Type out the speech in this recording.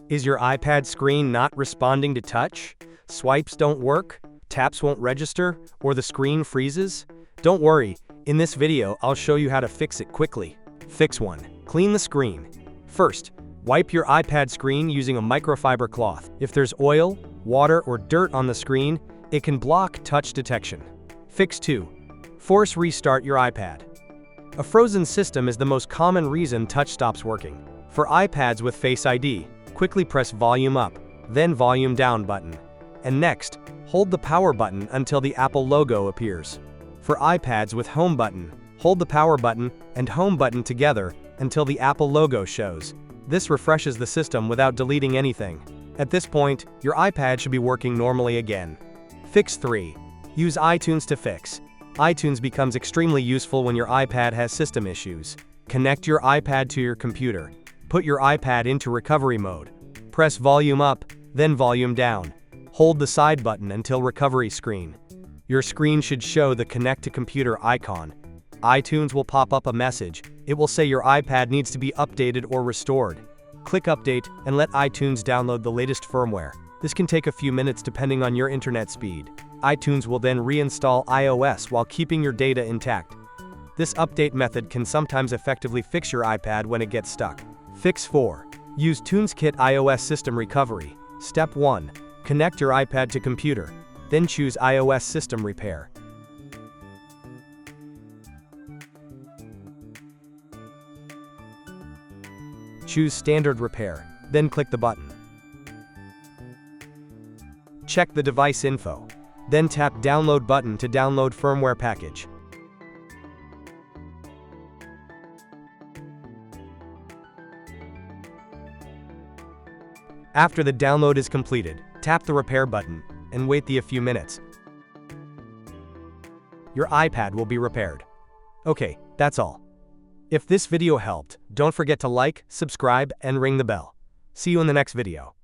Is your iPad screen not responding to touch? Swipes don't work? Taps won't register? Or the screen freezes? Don't worry, in this video I'll show you how to fix it quickly. Fix 1. Clean the screen. First, wipe your iPad screen using a microfiber cloth. If there's oil, water, or dirt on the screen, it can block touch detection. Fix 2. Force restart your iPad. A frozen system is the most common reason touch stops working. For iPads with Face ID, quickly press volume up, then volume down button. And next, hold the power button until the Apple logo appears. For iPads with home button, hold the power button and home button together until the Apple logo shows. This refreshes the system without deleting anything. At this point, your iPad should be working normally again. Fix 3. Use iTunes to fix. iTunes becomes extremely useful when your iPad has system issues. Connect your iPad to your computer. Put your iPad into recovery mode. Press volume up, then volume down. Hold the side button until recovery screen. Your screen should show the connect to computer icon. iTunes will pop up a message. It will say your iPad needs to be updated or restored. Click update and let iTunes download the latest firmware. This can take a few minutes depending on your internet speed. iTunes will then reinstall iOS while keeping your data intact. This update method can sometimes effectively fix your iPad when it gets stuck. Fix 4. Use TunesKit iOS System Recovery. Step 1. Connect your iPad to computer. Then choose iOS System Repair. Choose Standard Repair, then click the button. Check the device info. Then tap Download button to download firmware package. After the download is completed, tap the repair button and wait a few minutes. Your iPad will be repaired. Okay, that's all. If this video helped, don't forget to like, subscribe, and ring the bell. See you in the next video.